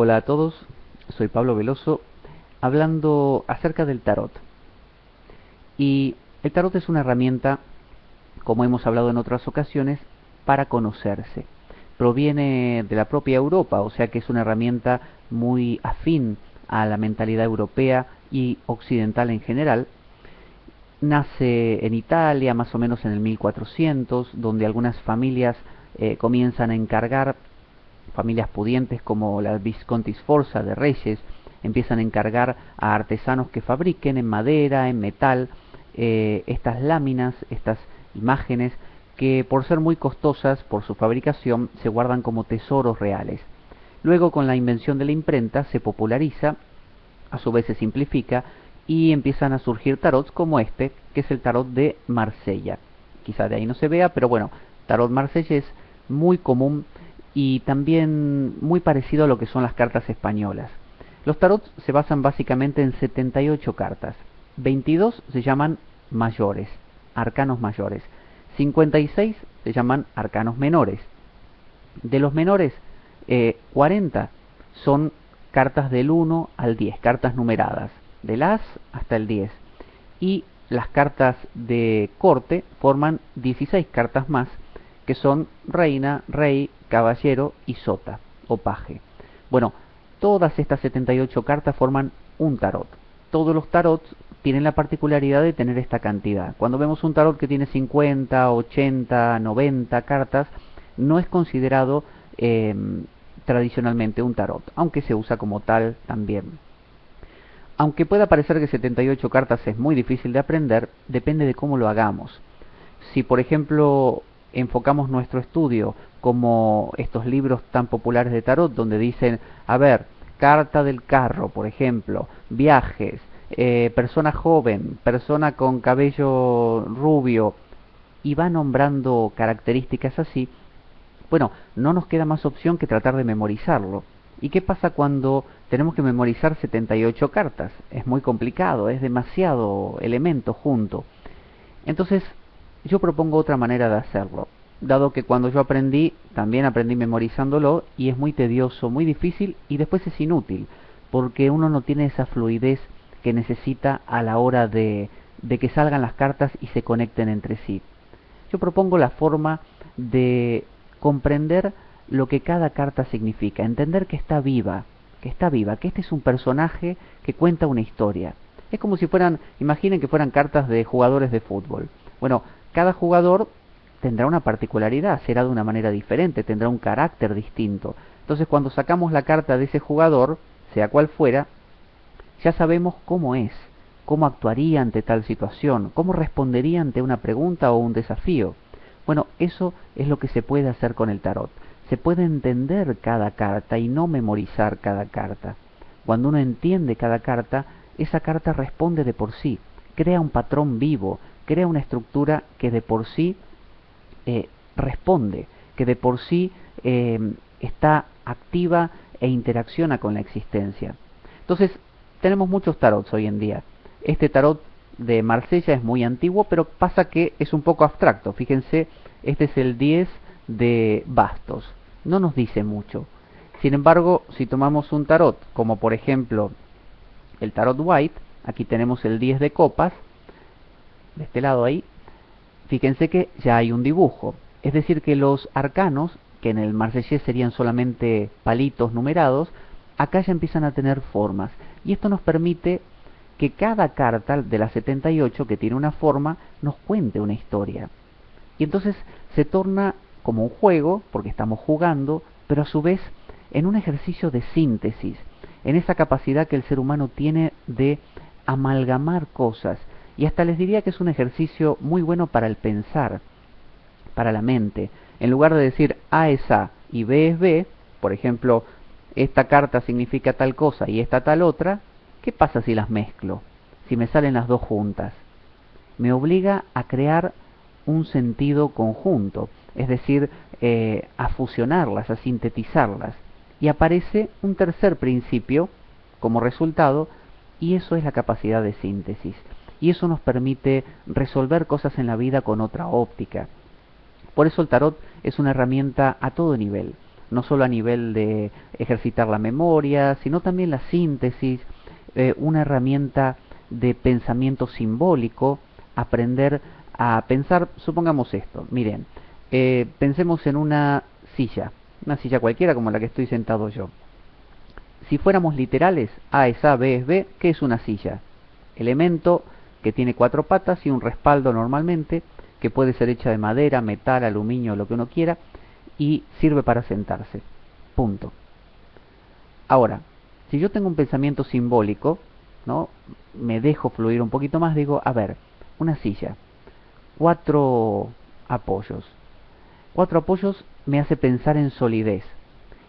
Hola a todos, soy Pablo Veloso, hablando acerca del tarot. Y el tarot es una herramienta, como hemos hablado en otras ocasiones, para conocerse. Proviene de la propia Europa, o sea que es una herramienta muy afín a la mentalidad europea y occidental en general. Nace en Italia más o menos en el 1400, donde algunas familias comienzan a encargar, familias pudientes como la Visconti Sforza de Reyes, empiezan a encargar a artesanos que fabriquen en madera, en metal, estas láminas, estas imágenes, que por ser muy costosas por su fabricación se guardan como tesoros reales. Luego, con la invención de la imprenta, se populariza, a su vez se simplifica, y empiezan a surgir tarots como este, que es el tarot de Marsella. Quizá de ahí no se vea, pero bueno, tarot marsellés muy común y también muy parecido a lo que son las cartas españolas. Los tarots se basan básicamente en 78 cartas. 22 se llaman mayores, arcanos mayores. 56 se llaman arcanos menores. De los menores, 40 son cartas del 1 al 10, cartas numeradas, del as hasta el 10. Y las cartas de corte forman 16 cartas más, que son reina, rey, caballero y sota o paje. Bueno, todas estas 78 cartas forman un tarot. Todos los tarots tienen la particularidad de tener esta cantidad. Cuando vemos un tarot que tiene 50, 80, 90 cartas, no es considerado eh, tradicionalmente un tarot, aunque se usa como tal también. Aunque pueda parecer que 78 cartas es muy difícil de aprender, depende de cómo lo hagamos. Si por ejemplo enfocamos nuestro estudio como estos libros tan populares de tarot donde dicen, a ver, carta del carro, por ejemplo, viajes, persona joven, persona con cabello rubio, y va nombrando características así, bueno, no nos queda más opción que tratar de memorizarlo. ¿Y qué pasa cuando tenemos que memorizar 78 cartas? Es muy complicado, es demasiado elemento junto. Entonces, yo propongo otra manera de hacerlo, dado que cuando yo aprendí, también aprendí memorizándolo y es muy tedioso, muy difícil y después es inútil, porque uno no tiene esa fluidez que necesita a la hora de que salgan las cartas y se conecten entre sí. Yo propongo la forma de comprender lo que cada carta significa, entender que este es un personaje que cuenta una historia. Es como si fueran, imaginen que fueran cartas de jugadores de fútbol. Bueno, cada jugador tendrá una particularidad, será de una manera diferente, tendrá un carácter distinto. Entonces, cuando sacamos la carta de ese jugador, sea cual fuera, ya sabemos cómo es, cómo actuaría ante tal situación, cómo respondería ante una pregunta o un desafío. Bueno, eso es lo que se puede hacer con el tarot. Se puede entender cada carta y no memorizar cada carta. Cuando uno entiende cada carta, esa carta responde de por sí, crea un patrón vivo, crea una estructura que de por sí responde, que de por sí está activa e interacciona con la existencia. Entonces, tenemos muchos tarots hoy en día. Este tarot de Marsella es muy antiguo, pero pasa que es un poco abstracto. Fíjense, este es el 10 de bastos. No nos dice mucho. Sin embargo, si tomamos un tarot, como por ejemplo el tarot white, aquí tenemos el 10 de copas, de este lado ahí, fíjense que ya hay un dibujo. Es decir, que los arcanos, que en el marsellés serían solamente palitos numerados, acá ya empiezan a tener formas. Y esto nos permite que cada carta de las 78 que tiene una forma nos cuente una historia. Y entonces se torna como un juego, porque estamos jugando, pero a su vez en un ejercicio de síntesis, en esa capacidad que el ser humano tiene de amalgamar cosas. Y hasta les diría que es un ejercicio muy bueno para el pensar, para la mente. En lugar de decir A es A y B es B, por ejemplo, esta carta significa tal cosa y esta tal otra, ¿qué pasa si las mezclo? Si me salen las dos juntas. Me obliga a crear un sentido conjunto, es decir, a fusionarlas, a sintetizarlas. Y aparece un tercer principio como resultado, y eso es la capacidad de síntesis. Y eso nos permite resolver cosas en la vida con otra óptica. Por eso el tarot es una herramienta a todo nivel. no solo a nivel de ejercitar la memoria, sino también la síntesis, una herramienta de pensamiento simbólico, aprender a pensar, supongamos esto, miren, pensemos en una silla cualquiera como la que estoy sentado yo. Si fuéramos literales, A es A, B es B, ¿qué es una silla? Elemento que tiene cuatro patas y un respaldo normalmente, que puede ser hecha de madera, metal, aluminio, lo que uno quiera, y sirve para sentarse. Punto. Ahora, si yo tengo un pensamiento simbólico, ¿no? Me dejo fluir un poquito más, digo, a ver, una silla, cuatro apoyos. Cuatro apoyos me hace pensar en solidez.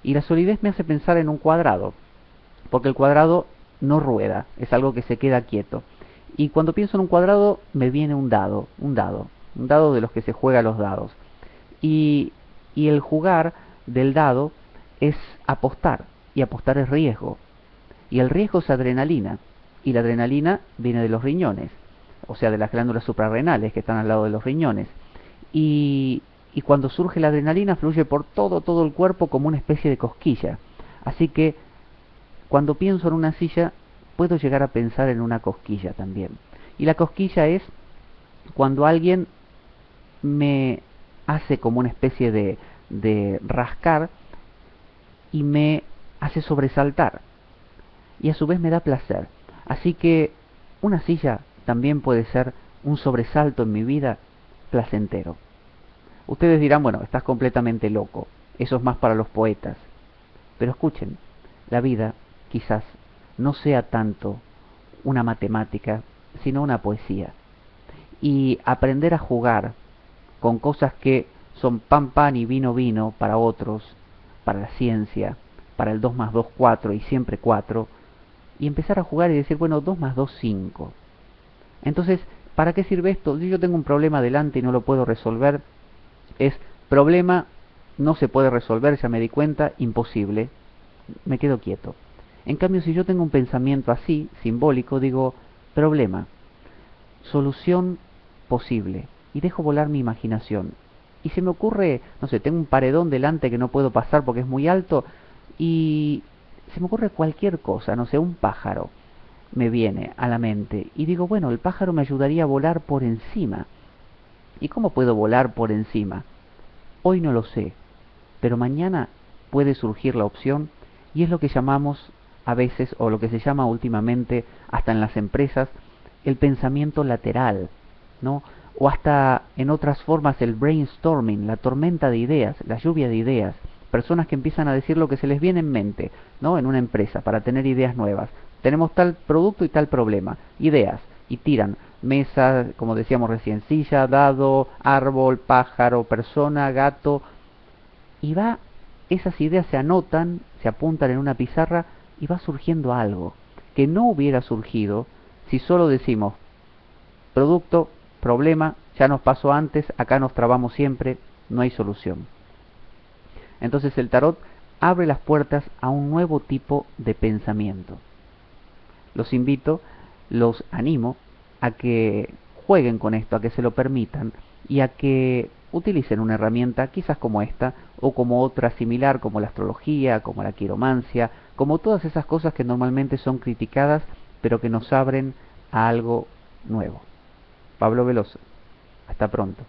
Y la solidez me hace pensar en un cuadrado, porque el cuadrado no rueda, es algo que se queda quieto. Y cuando pienso en un cuadrado me viene un dado de los que se juega los dados. Y, y el jugar del dado es apostar, y apostar es riesgo. Y el riesgo es adrenalina, y la adrenalina viene de los riñones, o sea, de las glándulas suprarrenales que están al lado de los riñones. Y cuando surge la adrenalina fluye por todo el cuerpo como una especie de cosquilla. Así que cuando pienso en una silla, puedo llegar a pensar en una cosquilla también. Y la cosquilla es cuando alguien me hace como una especie de rascar y me hace sobresaltar. Y a su vez me da placer. Así que una silla también puede ser un sobresalto en mi vida placentero. Ustedes dirán, bueno, estás completamente loco, eso es más para los poetas. Pero escuchen, la vida quizás no sea tanto una matemática, sino una poesía. Y aprender a jugar con cosas que son pan pan y vino vino para otros, para la ciencia, para el 2 más 2 4 y siempre 4, y empezar a jugar y decir, bueno, 2 más 2 5. Entonces, ¿para qué sirve esto? Si yo tengo un problema delante y no lo puedo resolver, es problema, no se puede resolver, ya me di cuenta, imposible, me quedo quieto. En cambio, si yo tengo un pensamiento así, simbólico, digo, problema, solución posible, y dejo volar mi imaginación. Y se me ocurre, no sé, tengo un paredón delante que no puedo pasar porque es muy alto, y se me ocurre cualquier cosa, no sé, un pájaro me viene a la mente, y digo, bueno, el pájaro me ayudaría a volar por encima. ¿Y cómo puedo volar por encima? Hoy no lo sé, pero mañana puede surgir la opción y es lo que llamamos a veces, o lo que se llama últimamente, hasta en las empresas, el pensamiento lateral, ¿no? O hasta en otras formas el brainstorming, la tormenta de ideas, la lluvia de ideas, personas que empiezan a decir lo que se les viene en mente, ¿no? En una empresa, para tener ideas nuevas. Tenemos tal producto y tal problema, ideas, y tiran mesa, como decíamos recién, silla, dado, árbol, pájaro, persona, gato, y va, esas ideas se anotan, se apuntan en una pizarra y va surgiendo algo que no hubiera surgido si solo decimos producto, problema, ya nos pasó antes, acá nos trabamos siempre, no hay solución. Entonces el tarot abre las puertas a un nuevo tipo de pensamiento. Los invito, los animo a que jueguen con esto, a que se lo permitan y a que utilicen una herramienta quizás como esta o como otra similar como la astrología, como la quiromancia, como todas esas cosas que normalmente son criticadas pero que nos abren a algo nuevo. Pablo Veloso, hasta pronto.